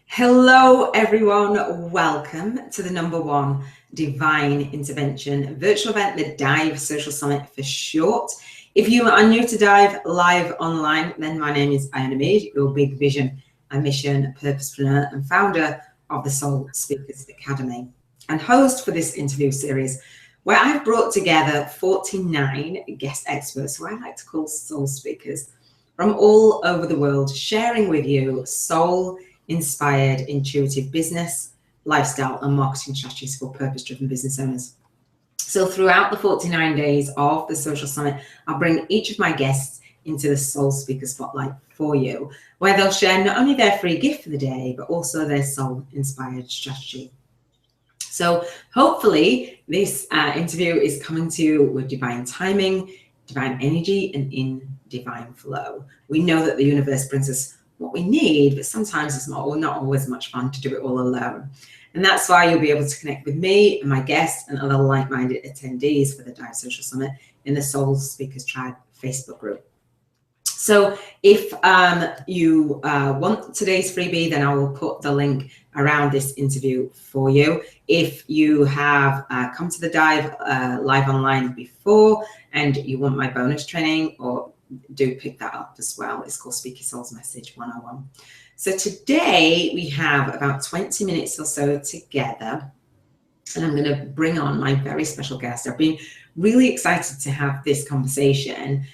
Hello, everyone. Welcome to the #1 Divine Intervention virtual event, the D.I.V.E Social Summit for short. If you are new to D.I.V.E live online, then my name is Iona Meade, your big vision and mission purposepreneur and founder of the Soul Speakers Academy and host for this interview series, where I've brought together 49 guest experts who I like to call soul speakers from all over the world, sharing with you soul-inspired, intuitive business, lifestyle, and marketing strategies for purpose-driven business owners. So throughout the 49 days of the Social Summit, I'll bring each of my guests into the Soul Speaker Spotlight for you, where they'll share not only their free gift for the day, but also their soul-inspired strategy. So hopefully this interview is coming to you with divine timing, divine energy, and in divine flow. We know that the universe brings us what we need, but sometimes it's not always much fun to do it all alone. And that's why you'll be able to connect with me and my guests and other like-minded attendees for the D.I.V.E Social Summit in the Soul Speakers Tribe Facebook group. So if you want today's freebie, then I will put the link around this interview for you. If you have come to the D.I.V.E live online before and you want my bonus training, or do pick that up as well. It's called Speak Your Soul's Message 101. So today we have about 20 minutes or so together, and I'm going to bring on my very special guest. I've been really excited to have this conversation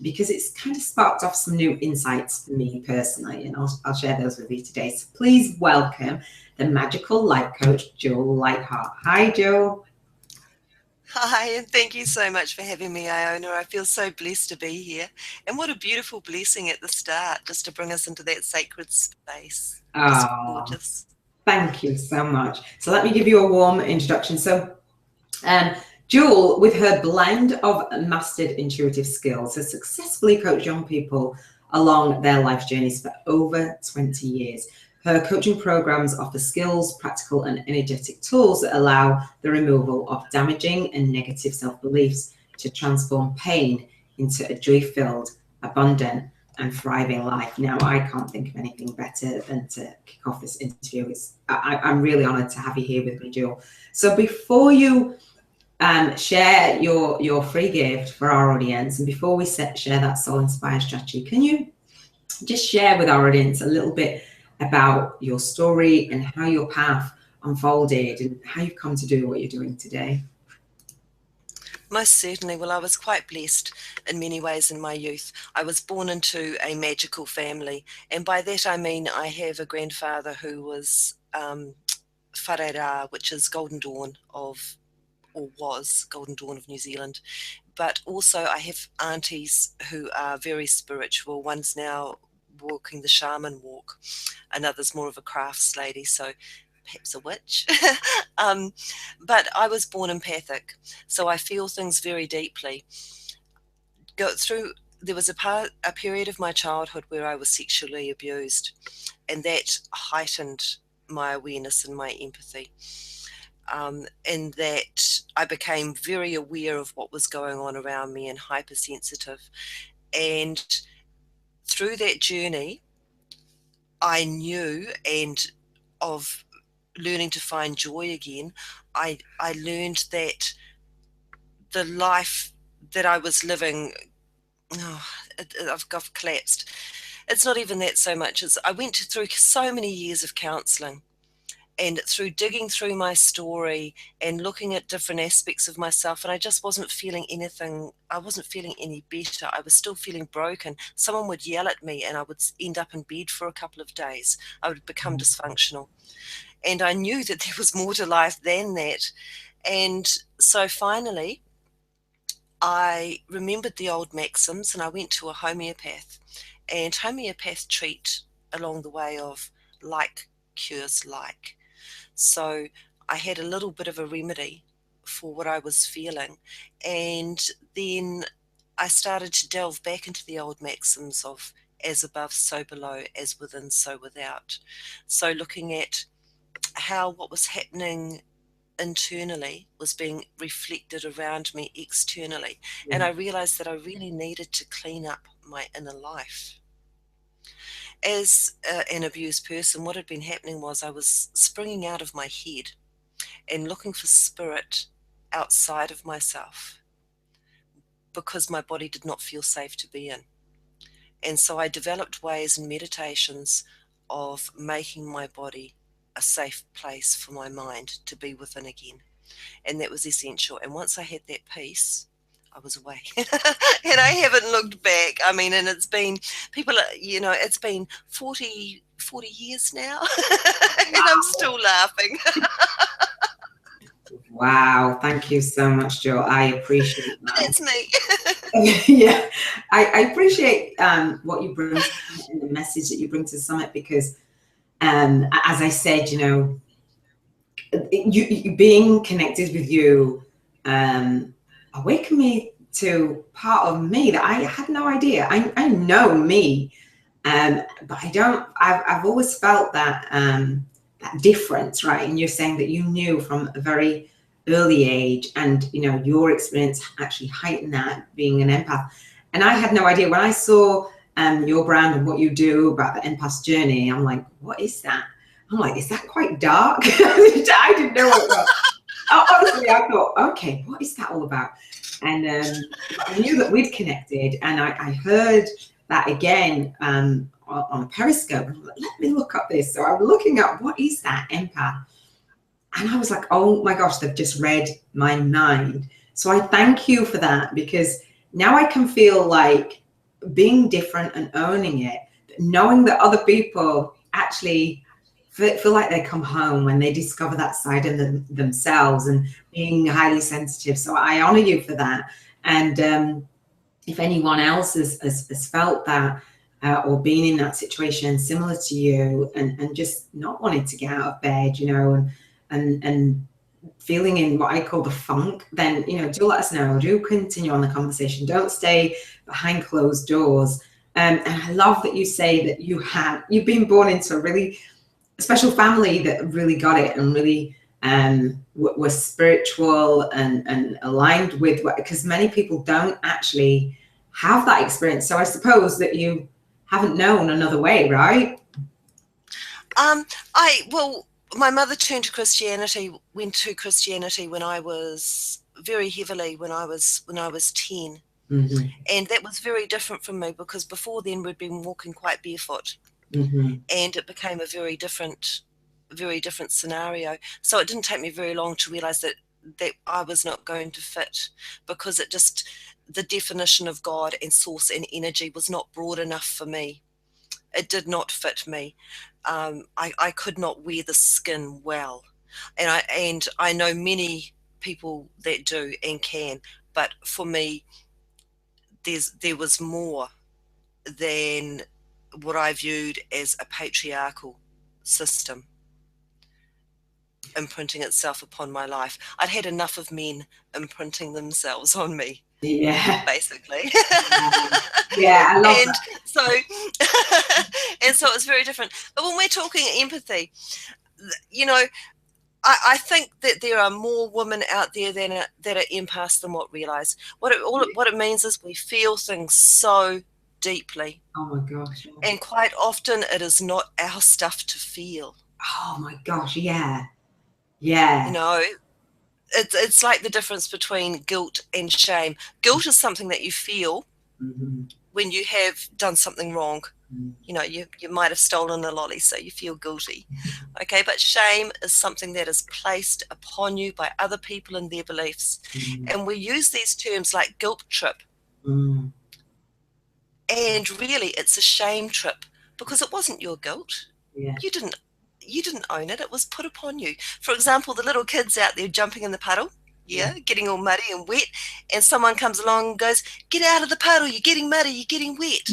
because it's kind of sparked off some new insights for me personally, and I'll share those with you today. So please welcome the magical life coach, Juhl Lightheart. Hi, Juhl. Hi, and thank you so much for having me, Iona. I feel so blessed to be here. And what a beautiful blessing at the start, just to bring us into that sacred space. Just Oh, gorgeous. thank you so much. So let me give you a warm introduction. So Juhl, with her blend of mastered intuitive skills, has successfully coached young people along their life journeys for over 20 years. Her coaching programs offer skills, practical and energetic tools that allow the removal of damaging and negative self-beliefs to transform pain into a joy-filled, abundant and thriving life. Now, I can't think of anything better than to kick off this interview. I'm really honored to have you here with me, Juhl. So before you share your free gift for our audience, and before we share that soul-inspired strategy, can you just share with our audience a little bit about your story and how your path unfolded and how you've come to do what you're doing today? Most certainly. Well, I was quite blessed in many ways in my youth. I was born into a magical family, and by that I mean I have a grandfather who was Whare, which is Golden Dawn of, or was Golden Dawn of New Zealand. But also I have aunties who are very spiritual. One's now walking the shaman walk, another's more of a crafts lady, so perhaps a witch. But I was born empathic, so I feel things very deeply. There was a period of my childhood where I was sexually abused, and that heightened my awareness and my empathy. In that I became very aware of what was going on around me and hypersensitive. And through that journey, I knew, and of learning to find joy again, I learned that the life that I was living, I've collapsed. It's not even that so much as I went through so many years of counselling. And through digging through my story and looking at different aspects of myself, and I just wasn't feeling anything, I wasn't feeling any better. I was still feeling broken. Someone would yell at me and I would end up in bed for a couple of days. I would become dysfunctional. And I knew that there was more to life than that. And so finally, I remembered the old maxims and I went to a homeopath. And homeopaths treat along the way of like cures like. So I had a little bit of a remedy for what I was feeling. And then I started to delve back into the old maxims of as above, so below, as within, so without. So looking at how what was happening internally was being reflected around me externally. And I realized that I really needed to clean up my inner life. as an abused person, what had been happening was I was springing out of my head and looking for spirit outside of myself because my body did not feel safe to be in. And so I developed ways and meditations of making my body a safe place for my mind to be within again. And that was essential. And once I had that peace, I was away. And I haven't looked back. I mean, and it's been, it's been 40 years now. And I'm still laughing. Wow, thank you so much, Joe. I appreciate that. That's me. Yeah, I appreciate what you bring to Summit and the message that you bring to Summit, because as I said, you being connected with you awakened me to part of me that I had no idea. I know me, but I've always felt that that difference, right? And you're saying that you knew from a very early age, and your experience actually heightened that, being an empath. And I had no idea. When I saw your brand and what you do about the empath journey, I'm like, what is that? I'm like, is that quite dark? I didn't know what it was. Honestly, I thought, okay, what is that all about? And I knew that we'd connected, and I heard that again on Periscope. I'm like, let me look up this. So I'm looking up, what is that empath? And I was like, oh my gosh, they've just read my mind. So I thank you for that, because now I can feel like being different and owning it, knowing that other people actually feel like they come home when they discover that side of themselves, and being highly sensitive. So I honor you for that. And if anyone else has felt that or been in that situation similar to you, and just not wanting to get out of bed, and feeling in what I call the funk, then do let us know. Do continue on the conversation. Don't stay behind closed doors. And I love that you say that you've been born into a really special family that really got it, and really were spiritual and aligned with what, because many people don't actually have that experience. So I suppose that you haven't known another way, right? My mother went to Christianity when I was very heavily, when I was 10. Mm-hmm. And that was very different from me, because before then we'd been walking quite barefoot. Mm-hmm. And it became a very different scenario. So it didn't take me very long to realize that I was not going to fit, because the definition of God and source and energy was not broad enough for me. It did not fit me. I could not wear the skin well, and I know many people that do and can, but for me, there was more than what I viewed as a patriarchal system imprinting itself upon my life. I'd had enough of men imprinting themselves on me. Yeah. Basically. Yeah, I love and that. so and so it's very different. But when we're talking empathy, I think that there are more women out there that are empaths than what realize. What it means is we feel things so deeply. Oh my gosh. And quite often it is not our stuff to feel. Oh my gosh, yeah. Yeah. It's like the difference between guilt and shame. Guilt is something that you feel when you have done something wrong. You might have stolen a lolly, so you feel guilty. Okay, but shame is something that is placed upon you by other people and their beliefs. And we use these terms like guilt trip. And really, it's a shame trip, because it wasn't your guilt. Yeah. You didn't own it. It was put upon you. For example, the little kids out there jumping in the puddle, getting all muddy and wet, and someone comes along and goes, "Get out of the puddle, you're getting muddy, you're getting wet."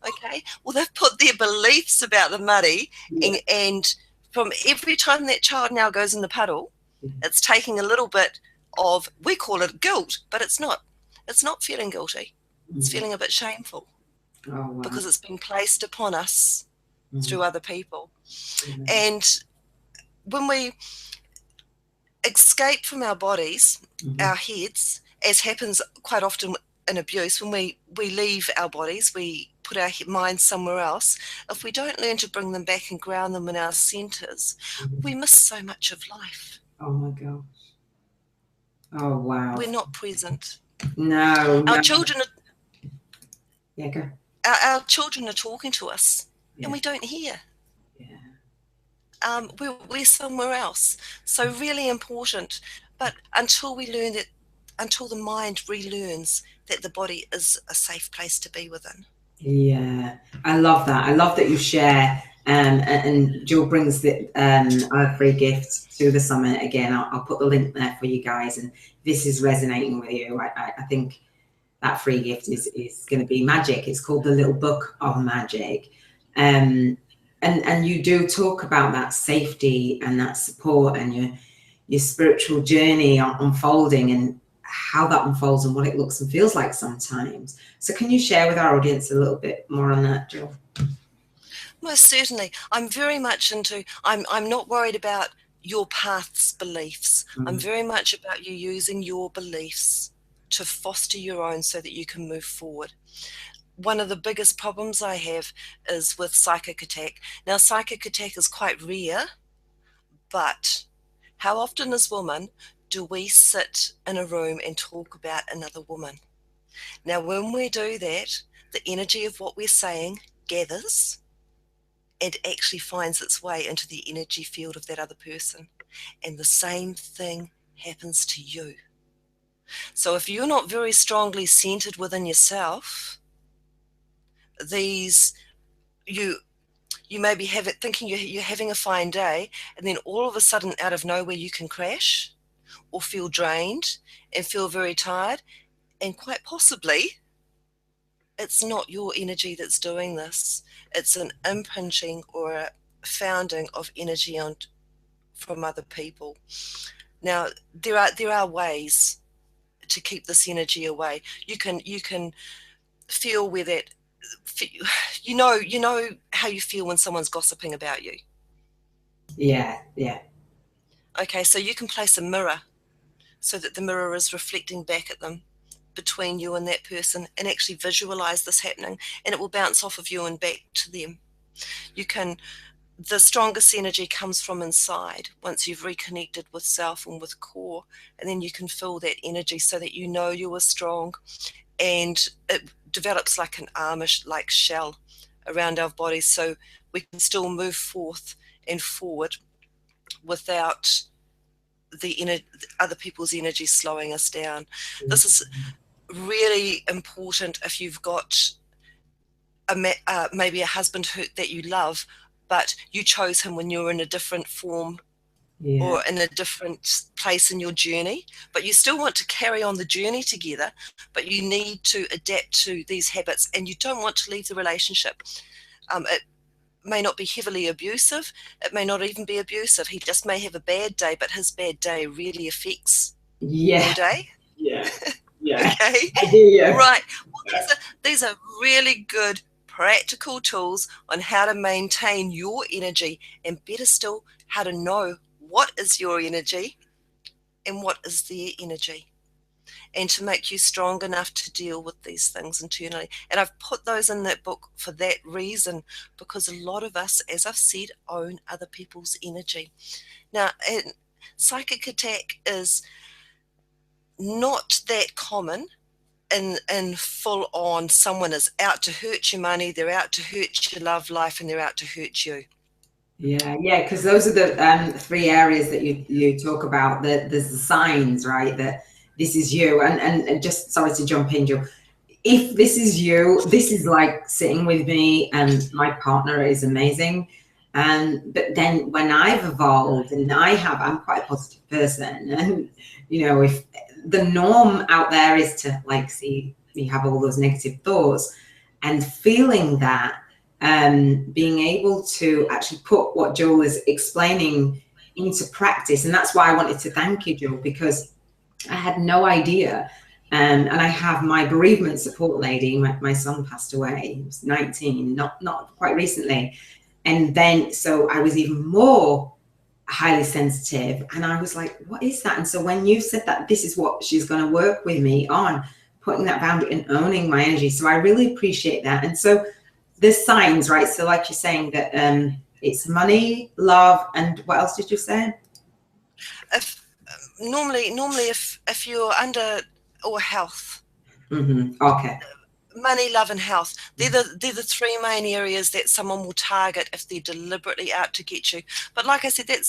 Okay, well, they've put their beliefs about the muddy, and from every time that child now goes in the puddle, it's taking a little bit of, we call it guilt, but it's not feeling guilty. It's feeling a bit shameful. Oh, wow. Because it's been placed upon us through other people. And when we escape from our bodies, our heads, as happens quite often in abuse, when we leave our bodies, we put our minds somewhere else, if we don't learn to bring them back and ground them in our centers, we miss so much of life. Oh my gosh. Oh wow. We're not present. No. Our children are, Yeah, go. our children are talking to us, and we don't hear. We're somewhere else. So really important. But until we learn that, until the mind relearns that the body is a safe place to be within. Yeah, I love that. I love that you share. And Juhl brings our free gift to the summit again. I'll put the link there for you guys. And this is resonating with you. I think that free gift is going to be magic. It's called the Little Book of Magic. And you do talk about that safety and that support and your spiritual journey unfolding and how that unfolds and what it looks and feels like sometimes. So can you share with our audience a little bit more on that, Juhl? Most certainly. I'm very much into, I'm not worried about your path's beliefs. I'm very much about you using your beliefs to foster your own so that you can move forward. One of the biggest problems I have is with psychic attack. Now, psychic attack is quite rare, but how often as women do we sit in a room and talk about another woman? Now, when we do that, the energy of what we're saying gathers and actually finds its way into the energy field of that other person. And the same thing happens to you. So if you're not very strongly centered within yourself, you may be thinking you're having a fine day, and then all of a sudden out of nowhere you can crash or feel drained and feel very tired, and quite possibly it's not your energy that's doing this. It's an impinging or a founding of energy from other people. Now, there are ways to keep this energy away. You can feel where that, you know how you feel when someone's gossiping about you. Yeah. Okay, so you can place a mirror so that the mirror is reflecting back at them between you and that person, and actually visualize this happening, and it will bounce off of you and back to them. The strongest energy comes from inside once you've reconnected with self and with core, and then you can feel that energy so that you know you are strong, and it develops like an armor-like shell around our bodies, so we can still move forth and forward without the other people's energy slowing us down. This is really important if you've got maybe a husband that you love, but you chose him when you were in a different form or in a different place in your journey, but you still want to carry on the journey together, but you need to adapt to these habits, and you don't want to leave the relationship. It may not be heavily abusive, it may not even be abusive, he just may have a bad day, but his bad day really affects your day. Yeah. Okay. I hear you. Right. Well, these are really good practical tools on how to maintain your energy, and better still, how to know what is your energy and what is their energy, and to make you strong enough to deal with these things internally. And I've put those in that book for that reason, because a lot of us, as I've said, own other people's energy. Now, psychic attack is not that common in full on someone is out to hurt your money, they're out to hurt your love life, and they're out to hurt you. Yeah, because those are the 3 areas that you talk about. There's the signs, right? That this is you, and just sorry to jump in, Juhl. If this is you, this is like sitting with me, and my partner is amazing. But then when I've evolved, and I'm quite a positive person, and if the norm out there is to like see me have all those negative thoughts, and feeling that. Being able to actually put what Juhl is explaining into practice. And that's why I wanted to thank you, Juhl, because I had no idea. And I have my bereavement support lady. My son passed away. He was 19, not quite recently. And then, so I was even more highly sensitive. And I was like, what is that? And so when you said that this is what she's going to work with me on, putting that boundary and owning my energy. So I really appreciate that. And so there's signs, right? So like you're saying that it's money, love, and what else did you say? If normally if you're under, or health, Okay. money, love, and health, they're the three main areas that someone will target if they're deliberately out to get you. But like I said, that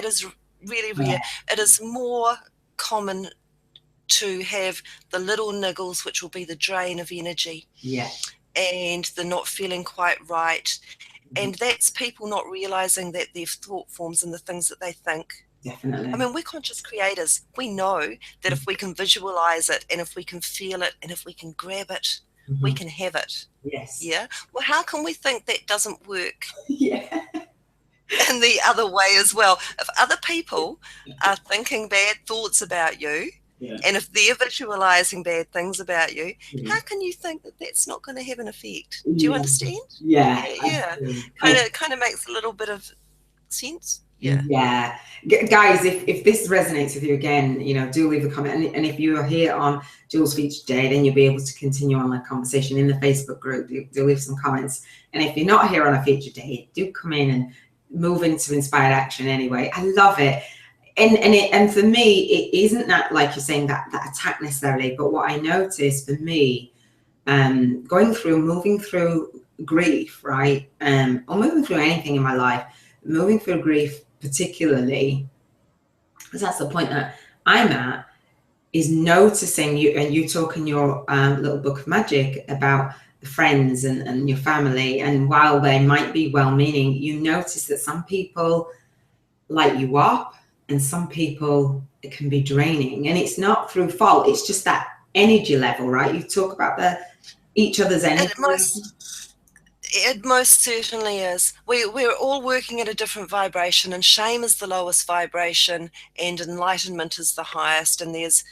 is really rare. It is more common to have the little niggles, which will be the drain of energy, and the not feeling quite right. And that's people not realizing that their thought forms and the things that they think. Definitely. I mean, we're conscious creators. We know that if we can visualize it, and if we can feel it, and if we can grab it, we can have it. Yes. Yeah. Well, how can we think that doesn't work? Yeah. And the other way as well. If other people are thinking bad thoughts about you, and if they're visualizing bad things about you, how can you think that that's not going to have an effect? Do you understand? Yeah. Yeah. Kind of makes a little bit of sense. Yeah. Guys, if this resonates with you, again, do leave a comment. And if you are here on Juhl's Feature Day, then you'll be able to continue on the conversation in the Facebook group. Do leave some comments. And if you're not here on a feature day, do come in and move into inspired action anyway. I love it. And for me, it isn't that, like you're saying, that attack necessarily, but what I noticed for me, moving through grief, right? Or moving through anything in my life, moving through grief particularly, because that's the point that I'm at, is noticing you, and you talk in your little book of magic about the friends and your family, and while they might be well-meaning, you notice that some people light you up and some people, it can be draining, and it's not through fault, it's just that energy level, right? You talk about each other's energy. It most certainly is. We're all working at a different vibration, and shame is the lowest vibration and enlightenment is the highest, and there's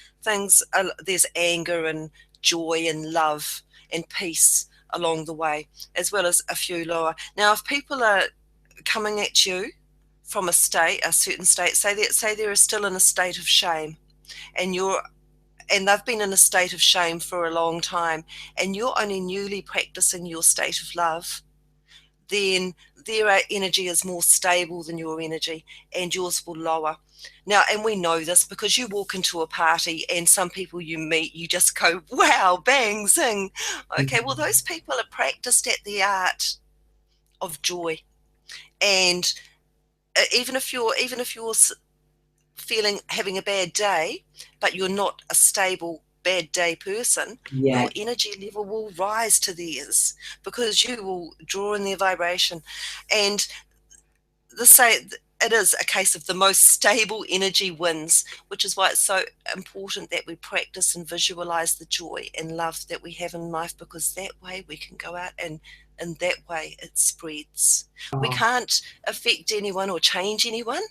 anger and joy and love and peace along the way, as well as a few lower. Now, if people are coming at you from a certain state, say they're still in a state of shame, and they've been in a state of shame for a long time, and you're only newly practicing your state of love, then their energy is more stable than your energy, and yours will lower. Now, and we know this because you walk into a party and some people you meet, you just go, wow, bang, zing. Okay, well, those people are practiced at the art of joy. And even if you're having a bad day, but you're not a stable bad day person, your energy level will rise to theirs because you will draw in their vibration. And it is a case of the most stable energy wins, which is why it's so important that we practice and visualize the joy and love that we have in life, because that way we can go out and in that way it spreads. We can't affect anyone or change anyone,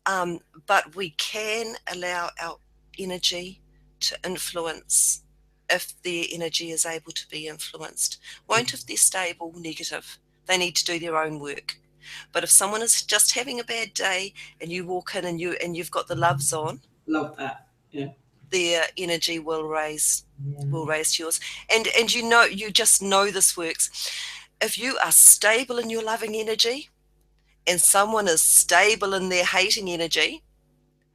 but we can allow our energy to influence if their energy is able to be influenced. Won't if they're stable, negative. They need to do their own work. But if someone is just having a bad day and you walk in and you've got the loves on, love that. Yeah. Their energy will raise to yours. And you just know this works. If you are stable in your loving energy and someone is stable in their hating energy,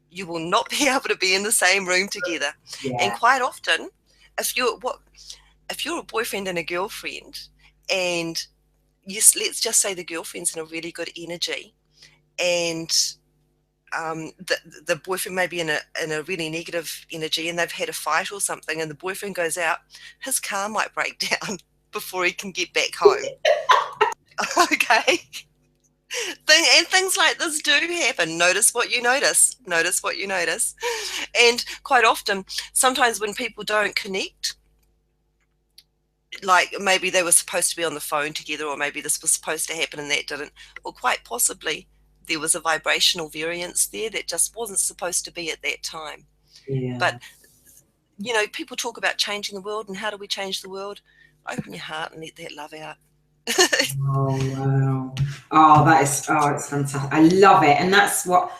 you will not be able to be in the same room together. And quite often, if you're a boyfriend and a girlfriend, and let's just say the girlfriend's in a really good energy, and the boyfriend may be in a really negative energy, and they've had a fight or something, and the boyfriend goes out, his car might break down before he can get back home. Okay. And things like this do happen. Notice what you notice. Notice what you notice. And quite often, sometimes when people don't connect, like maybe they were supposed to be on the phone together, or maybe this was supposed to happen and that didn't, or quite possibly there was a vibrational variance there that just wasn't supposed to be at that time. But people talk about changing the world, and how do we change the world? Open your heart and let that love out. Oh wow! It's fantastic. I love it, and that's what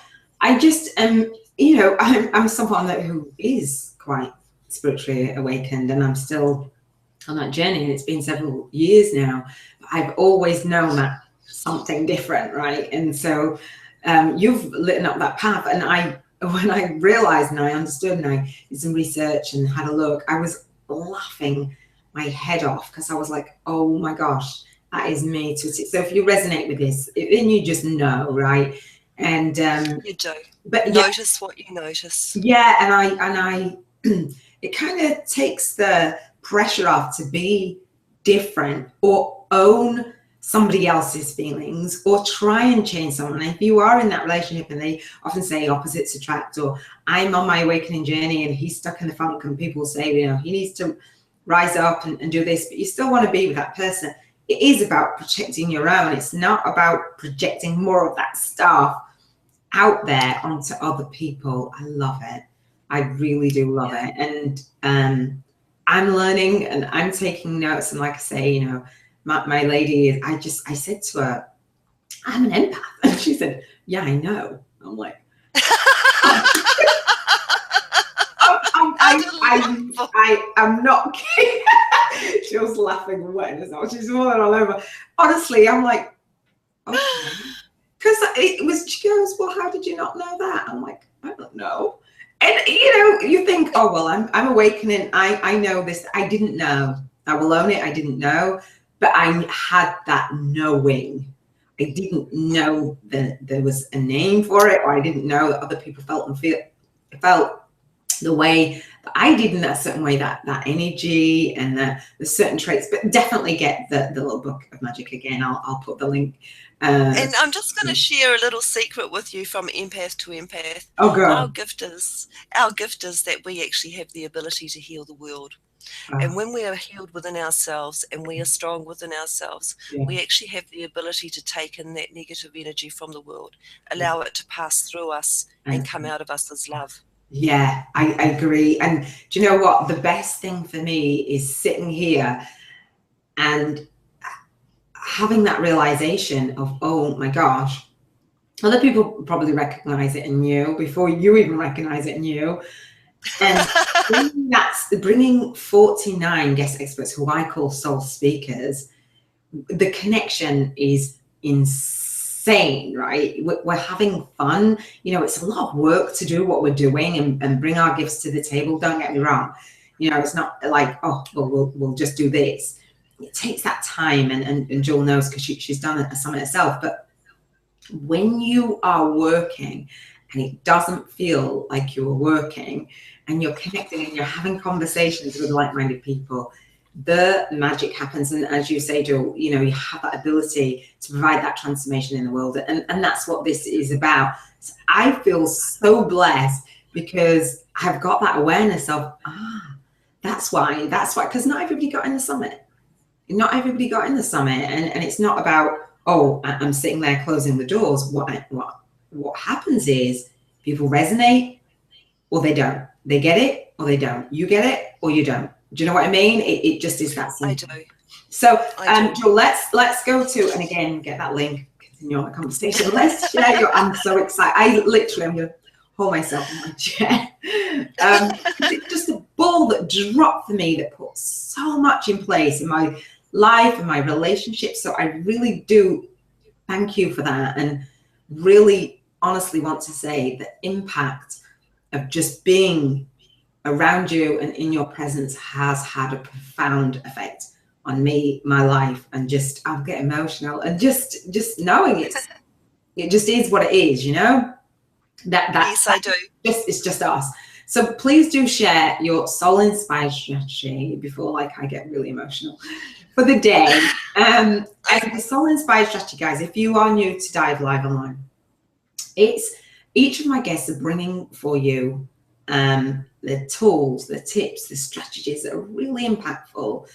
I just I'm someone who is quite spiritually awakened, and I'm still on that journey, and it's been several years now. I've always known that something different, right? And so you've lit up that path, and when I realized and I understood and I did some research and had a look, I was laughing my head off, because I was like, oh my gosh, that is me to see. So if you resonate with this, then you just know, right? And You do. but yeah, Notice what you notice. yeah, and I it kind of takes the pressure off to be different or own somebody else's feelings or try and change someone. If you are in that relationship, and they often say opposites attract, or I'm on my awakening journey and he's stuck in the funk, and people say, you know, he needs to rise up and do this, but you still want to be with that person. It is about protecting your own. It's not about projecting more of that stuff out there onto other people. I love it. I really do love it. And I'm learning and I'm taking notes. And like I say, you know, my lady, I said to her, I'm an empath. And she said, yeah, I know. I'm like, I'm not kidding. She was laughing and wetting herself. She's falling all over. Honestly, I'm like, okay. Because it was, she goes, well, how did you not know that? I'm like, I don't know. And you know, you think, oh well, I'm awakening. I know this. I didn't know. I will own it. I didn't know, but I had that knowing. I didn't know that there was a name for it, or I didn't know that other people felt the way that I did in that certain way, that energy and the certain traits. But definitely get the little book of magic again. I'll put the link. And I'm just going to share a little secret with you from empath to empath. Oh, girl. Our gift is that we actually have the ability to heal the world. And when we are healed within ourselves and we are strong within ourselves, we actually have the ability to take in that negative energy from the world, allow it to pass through us and come out of us as love. Yeah, I agree. And do you know what? The best thing for me is sitting here and having that realization of, oh my gosh, other people probably recognize it in you before you even recognize it in you. And bringing 49 guest experts, who I call soul speakers, the connection is insane, right? We're having fun. You know, it's a lot of work to do what we're doing and bring our gifts to the table. Don't get me wrong. You know, it's not like, oh, well, we'll just do this. It takes that time, and Juhl knows, because she's done a summit herself. But when you are working and it doesn't feel like you're working, and you're connecting and you're having conversations with like-minded people, the magic happens. And as you say, Juhl, you know, you have that ability to provide that transformation in the world. And that's what this is about. So I feel so blessed, because I've got that awareness of, that's why, because not everybody got in the summit. Not everybody got in the summit. And it's not about, oh, I'm sitting there closing the doors. What happens is people resonate or they don't. They get it or they don't. You get it or you don't. Do you know what I mean? It just is that simple. I do. So, Juhl, let's go to, and again, get that link, continue on the conversation. Let's share your, I'm so excited. I'm going to hold myself in my chair. It's just a ball that dropped for me that put so much in place in my life and my relationships. So I really do thank you for that, and really honestly want to say the impact of just being around you and in your presence has had a profound effect on me, my life, and just, I'll get emotional, and just knowing it just is what it is, you know, Yes, I do. It's just us. So please do share your soul inspired strategy before, like, I get really emotional for the day. And the soul inspired strategy, guys, if you are new to D.I.V.E Live Online, it's each of my guests are bringing for you the tools, the tips, the strategies that are really impactful.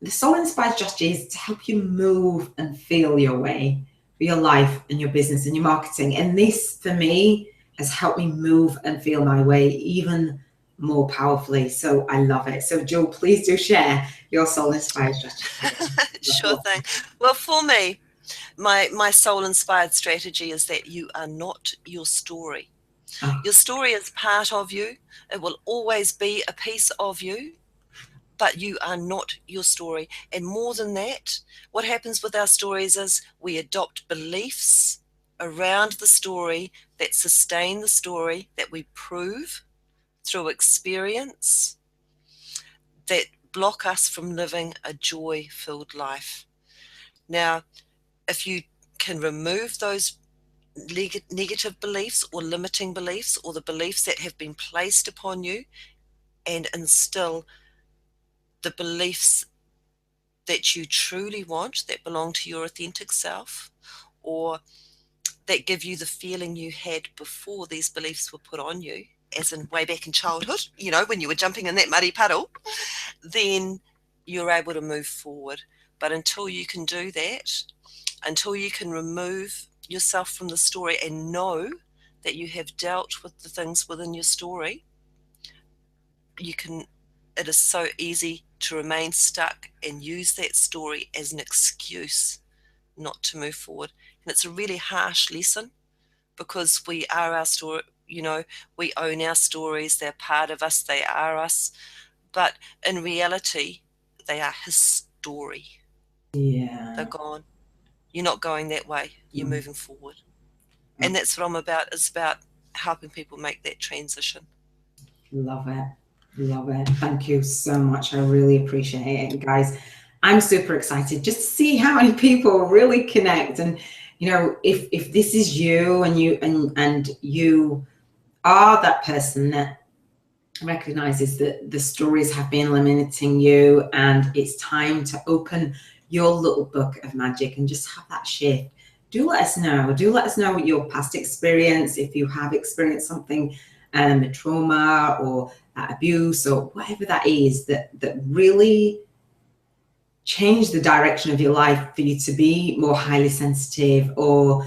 The soul inspired strategy is to help you move and feel your way for your life and your business and your marketing. And this, for me, has helped me move and feel my way even more powerfully. So I love it. So Juhl, please do share your soul inspired strategy. Sure thing. Well, for me, my soul inspired strategy is that you are not your story. Your story is part of you. It will always be a piece of you, but you are not your story. And more than that, what happens with our stories is we adopt beliefs around the story that sustain the story, that we prove through experience, that block us from living a joy-filled life. Now, if you can remove those negative beliefs or limiting beliefs, or the beliefs that have been placed upon you, and instill the beliefs that you truly want, that belong to your authentic self, or that give you the feeling you had before these beliefs were put on you, as in way back in childhood, you know, when you were jumping in that muddy puddle, then you're able to move forward. But until you can do that, until you can remove yourself from the story and know that you have dealt with the things within your story, it is so easy to remain stuck and use that story as an excuse not to move forward. And it's a really harsh lesson, because we are our story, you know, we own our stories, they're part of us, they are us. But in reality, they are his story. Yeah. They're gone. You're not going that way. You're moving forward. And that's what I'm about, is about helping people make that transition. Love it. Love it. Thank you so much. I really appreciate it. Guys, I'm super excited just to see how many people really connect. And, you know, if this is you, and you are that person that recognizes that the stories have been limiting you, and it's time to open your little book of magic and just have that shift, do let us know. Do let us know your past experience, if you have experienced something, a trauma or abuse or whatever that is, that really changed the direction of your life for you to be more highly sensitive, or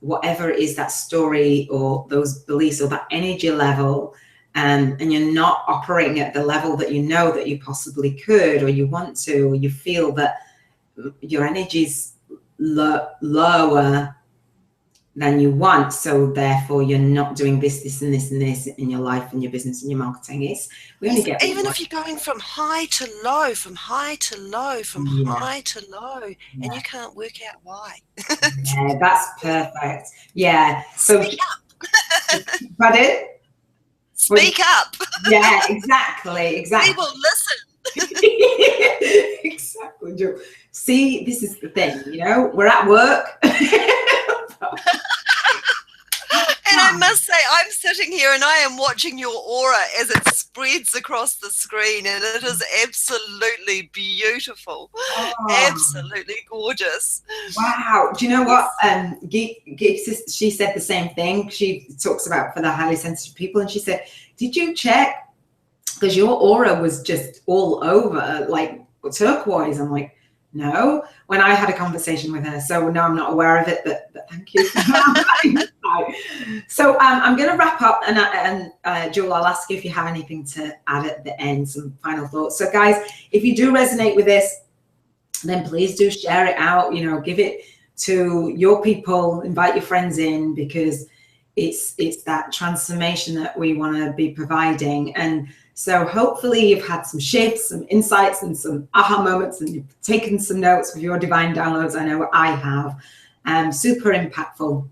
whatever it is, that story or those beliefs or that energy level, and you're not operating at the level that you know that you possibly could, or you want to, or you feel that your energy's lower than you want, so therefore you're not doing this and this and this in your life and your business and your marketing. We only get even if you're going from high to low, from high to low, from high to low, and you can't work out why. Yeah, that's perfect. Yeah. So speak up. Pardon? Speak up. Yeah, exactly. We will listen. Exactly, Joe. See, this is the thing, you know, we're at work. And I must say, I'm sitting here and I am watching your aura as it spreads across the screen, and it is absolutely beautiful. Oh. Absolutely gorgeous. Wow. Do you know what? She said the same thing. She talks about for the highly sensitive people, and she said, did you check? Because your aura was just all over, like turquoise. I'm like, no, when I had a conversation with her. So no, I'm not aware of it, but thank you. So I'm going to wrap up, and Juhl, I'll ask you if you have anything to add at the end, some final thoughts. So guys, if you do resonate with this, then please do share it out, you know, give it to your people, invite your friends in, because it's that transformation that we want to be providing. And so hopefully you've had some shifts, some insights, and some aha moments, and you've taken some notes with your divine downloads. I know I have. Super impactful.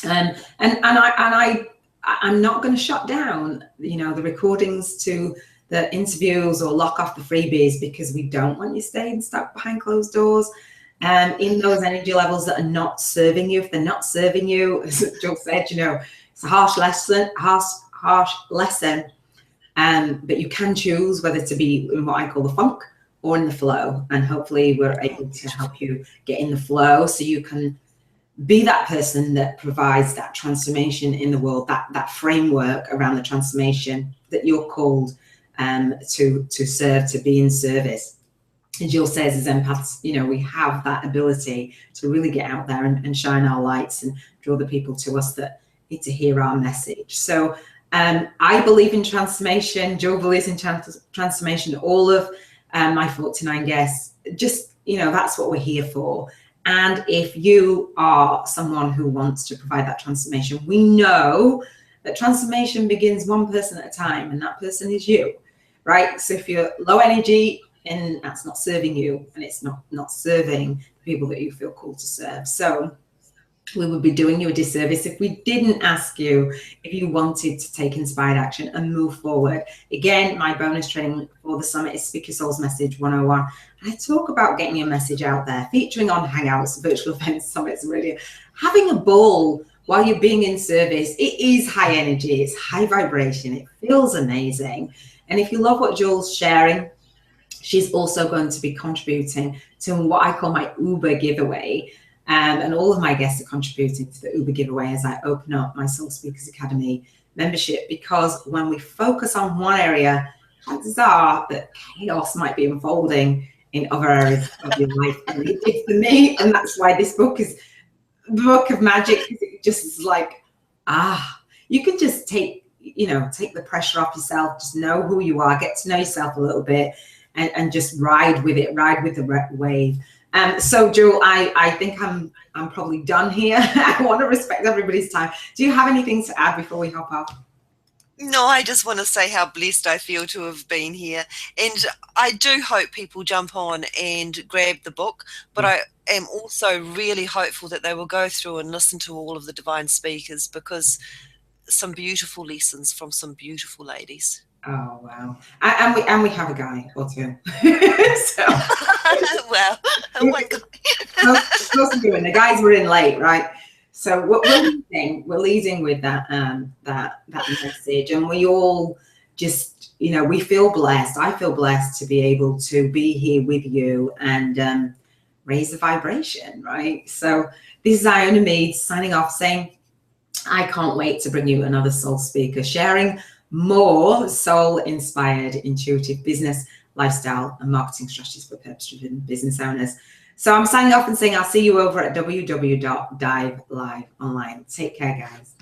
And I'm not going to shut down, you know, the recordings to the interviews or lock off the freebies, because we don't want you staying stuck behind closed doors. In those energy levels that are not serving you. If they're not serving you, as Juhl said, you know, it's a harsh lesson, but you can choose whether to be in what I call the funk or in the flow. And hopefully we're able to help you get in the flow, so you can be that person that provides that transformation in the world, that framework around the transformation that you're called to serve, to be in service. And Juhl says, as empaths, you know, we have that ability to really get out there and shine our lights and draw the people to us that need to hear our message. So I believe in transformation. Juhl believes in transformation. All of my 49 guests, just, you know, that's what we're here for. And if you are someone who wants to provide that transformation, we know that transformation begins one person at a time, and that person is you. right? So if you're low energy, and that's not serving you, and it's not serving people that you feel called to serve. So we would be doing you a disservice if we didn't ask you if you wanted to take inspired action and move forward. Again, my bonus training for the summit is Speak Your Soul's Message 101. I talk about getting your message out there, featuring on Hangouts, virtual events, summits, and radio. Having a ball while you're being in service, it is high energy, it's high vibration, it feels amazing. And if you love what Juhl's sharing, she's also going to be contributing to what I call my Uber giveaway. And all of my guests are contributing to the Uber giveaway as I open up my Soul Speakers Academy membership, because when we focus on one area, chances are that chaos might be unfolding in other areas of your life. And it did for me, and that's why this book is the book of magic. It just is like, you can just take the pressure off yourself, just know who you are, get to know yourself a little bit, and just ride with it, ride with the wave. So Juhl, I think I'm probably done here. I want to respect everybody's time. Do you have anything to add before we hop off? No, I just want to say how blessed I feel to have been here. And I do hope people jump on and grab the book, but I am also really hopeful that they will go through and listen to all of the divine speakers, because some beautiful lessons from some beautiful ladies. Oh wow! And we have a guy or two. So well, one guy. The guys were in late, right? So we're leading with that message, and we all just we feel blessed. I feel blessed to be able to be here with you and raise the vibration, right? So this is Iona Meade signing off, saying I can't wait to bring you another soul speaker sharing more soul-inspired, intuitive business, lifestyle, and marketing strategies for purpose-driven business owners. So I'm signing off and saying I'll see you over at www.D.I.V.E Live online. Take care, guys.